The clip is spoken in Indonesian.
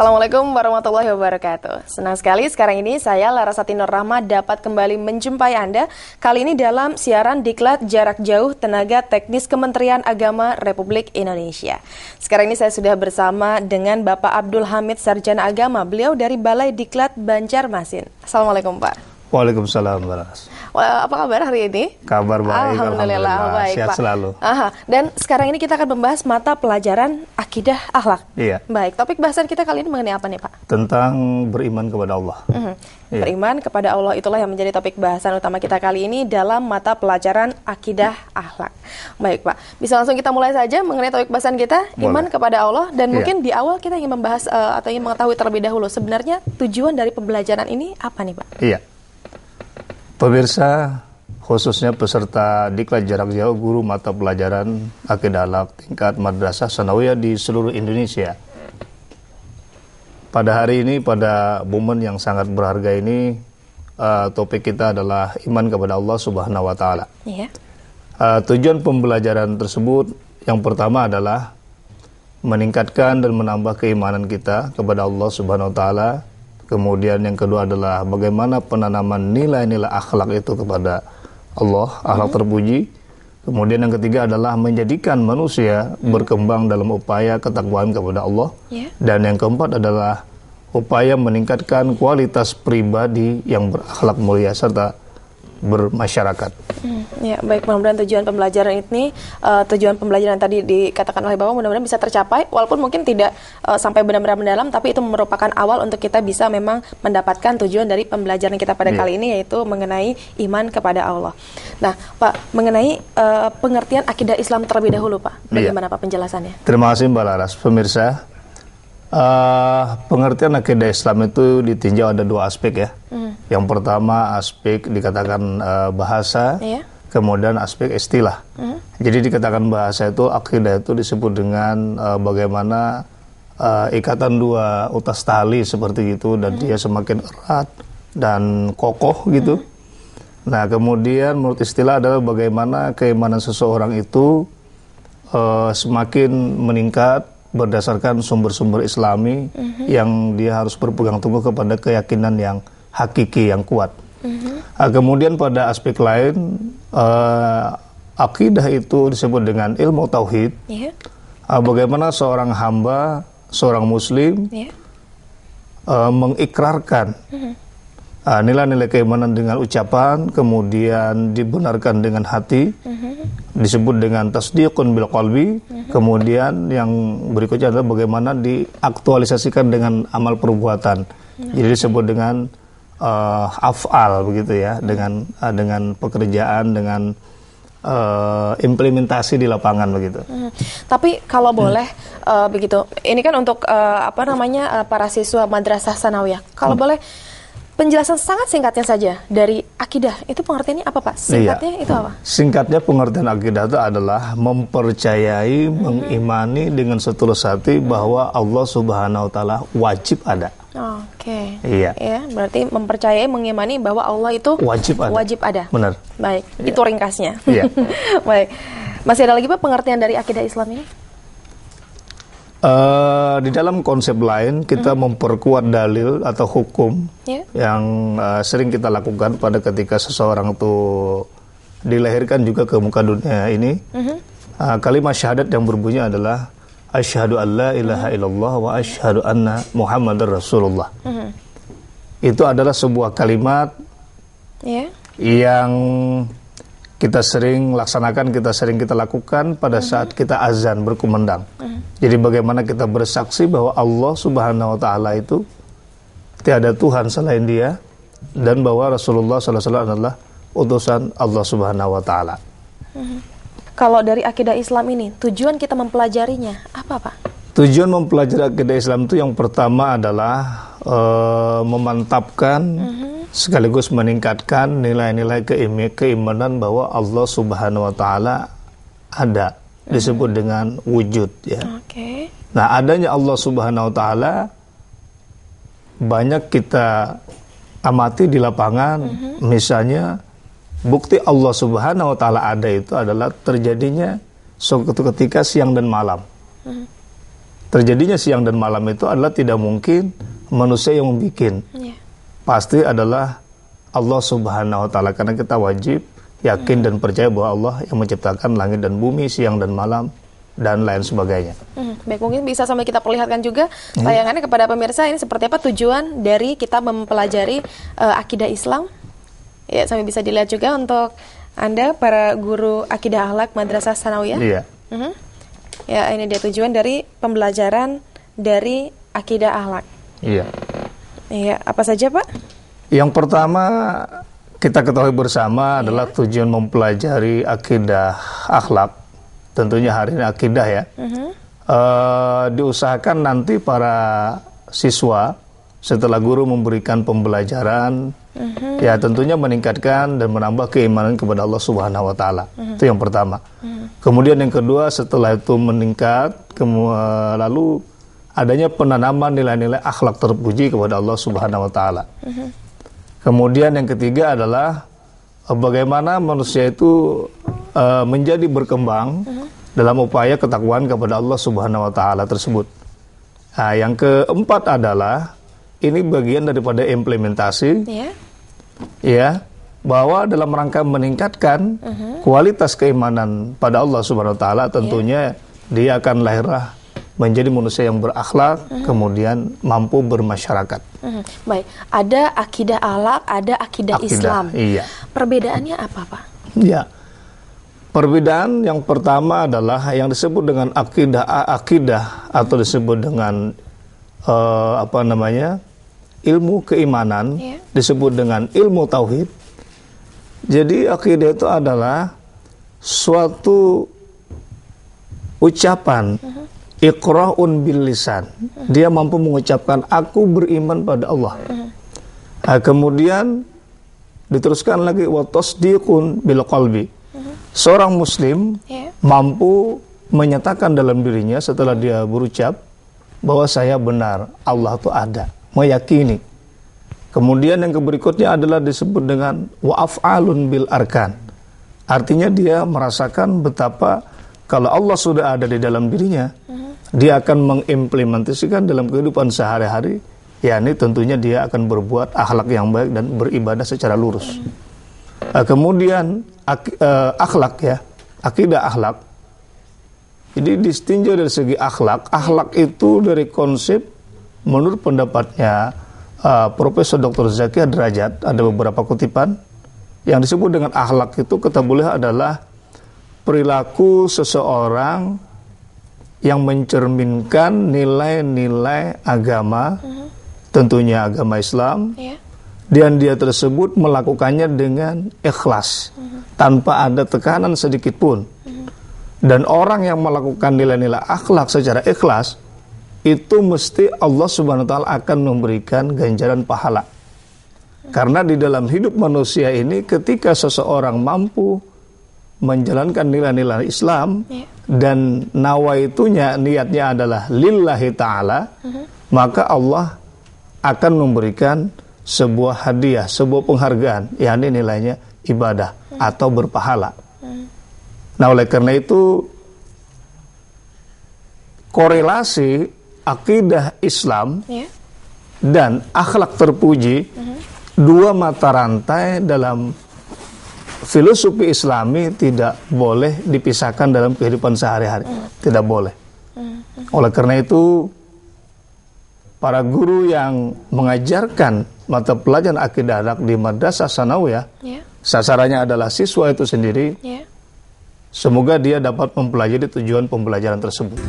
Assalamualaikum warahmatullahi wabarakatuh. Senang sekali sekarang ini saya Larasati Nur Rahma dapat kembali menjumpai Anda. Kali ini dalam siaran Diklat Jarak Jauh Tenaga Teknis Kementerian Agama Republik Indonesia. Sekarang ini saya sudah bersama dengan Bapak Abdul Hamid Sarjana Agama. Beliau dari Balai Diklat Banjarmasin. Assalamualaikum Pak. Waalaikumsalam warahmatullahi. Apa kabar hari ini? Kabar baik, Alhamdulillah baik, sehat Pak. selalu. Dan sekarang ini kita akan membahas mata pelajaran akidah akhlak. Iya. Baik, topik bahasan kita kali ini mengenai apa nih Pak? Tentang beriman kepada Allah. Iya. Beriman kepada Allah itulah yang menjadi topik bahasan utama kita kali ini dalam mata pelajaran akidah akhlak. Baik Pak, bisa langsung kita mulai saja mengenai topik bahasan kita, iman kepada Allah. Dan mungkin di awal kita ingin membahas atau ingin mengetahui terlebih dahulu sebenarnya tujuan dari pembelajaran ini apa nih Pak? Iya. Pemirsa, khususnya peserta Diklat Jarak Jauh guru mata pelajaran akidah akhlak tingkat madrasah sanawiyah di seluruh Indonesia. Pada hari ini, pada momen yang sangat berharga ini, topik kita adalah iman kepada Allah Subhanahu wa Ta'ala. Iya. Tujuan pembelajaran tersebut yang pertama adalah meningkatkan dan menambah keimanan kita kepada Allah Subhanahu wa Ta'ala. Kemudian yang kedua adalah bagaimana penanaman nilai-nilai akhlak itu kepada Allah, akhlak terpuji. Kemudian yang ketiga adalah menjadikan manusia berkembang dalam upaya ketakwaan kepada Allah. Dan yang keempat adalah upaya meningkatkan kualitas pribadi yang berakhlak mulia serta bermasyarakat. Ya, baik, mudah-mudahan tujuan pembelajaran ini, tujuan pembelajaran tadi dikatakan oleh Bapak mudah-mudahan bisa tercapai, walaupun mungkin tidak sampai benar-benar mendalam, tapi itu merupakan awal untuk kita bisa memang mendapatkan tujuan dari pembelajaran kita pada kali ini, yaitu mengenai iman kepada Allah. Nah, Pak, mengenai pengertian akidah Islam terlebih dahulu, Pak, bagaimana Pak penjelasannya? Terima kasih Mbak Laras. Pemirsa, pengertian akidah Islam itu ditinjau ada dua aspek ya. Yang pertama aspek dikatakan bahasa, kemudian aspek istilah. Jadi dikatakan bahasa itu akidah itu disebut dengan bagaimana ikatan dua utas tali seperti itu dan dia semakin erat dan kokoh gitu. Nah kemudian menurut istilah adalah bagaimana keimanan seseorang itu semakin meningkat berdasarkan sumber-sumber Islami yang dia harus berpegang teguh kepada keyakinan yang hakiki, yang kuat. Kemudian pada aspek lain, akidah itu disebut dengan ilmu tauhid. Bagaimana seorang hamba, seorang muslim mengikrarkan nilai-nilai keimanan dengan ucapan, kemudian dibenarkan dengan hati, disebut dengan tasdiqun bil qalbi. Kemudian yang berikutnya adalah bagaimana diaktualisasikan dengan amal perbuatan. Jadi disebut dengan af'al begitu ya, dengan pekerjaan, dengan implementasi di lapangan begitu. Tapi kalau boleh begitu, ini kan untuk para siswa madrasah sanawiyah. Kalau boleh penjelasan sangat singkatnya saja dari akidah, itu pengertiannya apa Pak? Singkatnya itu apa? Singkatnya pengertian akidah itu adalah mempercayai, mengimani dengan setulus hati bahwa Allah Subhanahu wa Ta'ala wajib ada. Oke. Iya. Ya, berarti mempercayai, mengimani bahwa Allah itu wajib ada. Benar. Baik, itu ringkasnya. Iya. Baik. Masih ada lagi Pak pengertian dari akidah Islam ini? Di dalam konsep lain kita memperkuat dalil atau hukum yang sering kita lakukan pada ketika seseorang itu dilahirkan juga ke muka dunia ini. Kalimat syahadat yang berbunyi adalah asyhadu an la ilaha illallah wa asyhadu anna muhammadar rasulullah. Itu adalah sebuah kalimat yang kita sering laksanakan, kita lakukan pada saat kita azan berkumandang. Jadi bagaimana kita bersaksi bahwa Allah Subhanahu wa Ta'ala itu tiada Tuhan selain Dia, dan bahwa Rasulullah SAW adalah utusan Allah Subhanahu wa Ta'ala. Kalau dari akidah Islam ini, tujuan kita mempelajarinya apa Pak? Tujuan mempelajari akidah Islam itu yang pertama adalah memantapkan sekaligus meningkatkan nilai-nilai keimanan bahwa Allah Subhanahu wa Ta'ala ada, disebut dengan wujud ya. Nah, adanya Allah Subhanahu wa Ta'ala banyak kita amati di lapangan. Misalnya bukti Allah Subhanahu wa Ta'ala ada itu adalah terjadinya suatu ketika siang dan malam. terjadinya siang dan malam itu adalah tidak mungkin manusia yang membuat. Pasti adalah Allah Subhanahu wa Ta'ala, karena kita wajib yakin dan percaya bahwa Allah yang menciptakan langit dan bumi, siang dan malam, dan lain sebagainya. Baik, mungkin bisa sambil kita perlihatkan juga tayangannya kepada pemirsa, ini seperti apa tujuan dari kita mempelajari akidah Islam. Ya, sambil bisa dilihat juga untuk Anda para guru akidah akhlak Madrasah Tsanawiyah. Iya. Ya, ini dia tujuan dari pembelajaran dari akidah akhlak. Iya. Iya, apa saja Pak? Yang pertama kita ketahui bersama adalah tujuan mempelajari akidah akhlak. Tentunya hari ini akidah ya. Diusahakan nanti para siswa setelah guru memberikan pembelajaran, ya tentunya meningkatkan dan menambah keimanan kepada Allah Subhanahu wa Ta'ala. Itu yang pertama. Kemudian yang kedua, setelah itu meningkat, lalu adanya penanaman nilai-nilai akhlak terpuji kepada Allah Subhanahu wa Ta'ala. Kemudian yang ketiga adalah bagaimana manusia itu menjadi berkembang dalam upaya ketakwaan kepada Allah Subhanahu wa Ta'ala tersebut. Nah, yang keempat adalah ini bagian daripada implementasi, ya, bahwa dalam rangka meningkatkan kualitas keimanan pada Allah Subhanahu wa Ta'ala, tentunya dia akan lahirlah menjadi manusia yang berakhlak, kemudian mampu bermasyarakat. Baik, ada akidah akhlak, ada akidah Islam. Iya. Perbedaannya apa, Pak? Ya, perbedaan yang pertama adalah yang disebut dengan akidah atau disebut dengan ilmu keimanan, disebut dengan ilmu tauhid. Jadi akidah itu adalah suatu ucapan iqra'un bil lisan. Dia mampu mengucapkan aku beriman pada Allah. Nah, kemudian diteruskan lagi wa tasdiqun bil qalbi. Seorang muslim mampu menyatakan dalam dirinya setelah dia berucap bahwa saya benar, Allah itu ada, meyakini. Kemudian yang berikutnya adalah disebut dengan wa af'alun bil arkan. Artinya dia merasakan betapa kalau Allah sudah ada di dalam dirinya, dia akan mengimplementasikan dalam kehidupan sehari-hari, yakni tentunya dia akan berbuat akhlak yang baik dan beribadah secara lurus. Kemudian akhlak ya, akidah akhlak. Jadi distinjau dari segi akhlak. Akhlak itu dari konsep menurut pendapatnya Profesor Dr. Zakia Derajat, ada beberapa kutipan yang disebut dengan akhlak itu kata beliau adalah perilaku seseorang yang mencerminkan nilai-nilai agama, tentunya agama Islam, dan dia tersebut melakukannya dengan ikhlas, tanpa ada tekanan sedikit pun. Dan orang yang melakukan nilai-nilai akhlak secara ikhlas, itu mesti Allah Subhanahu wa Ta'ala akan memberikan ganjaran pahala. Karena di dalam hidup manusia ini, ketika seseorang mampu menjalankan nilai-nilai Islam, dan nawaitunya, niatnya adalah lillahi ta'ala, maka Allah akan memberikan sebuah hadiah, sebuah penghargaan, yakni nilainya ibadah atau berpahala. Nah, oleh karena itu korelasi akidah Islam dan akhlak terpuji, dua mata rantai dalam filosofi Islami tidak boleh dipisahkan dalam kehidupan sehari-hari, tidak boleh. Oleh karena itu para guru yang mengajarkan mata pelajaran akidah akhlak di Madrasah Tsanawiyah, sasarannya adalah siswa itu sendiri. Semoga dia dapat mempelajari tujuan pembelajaran tersebut.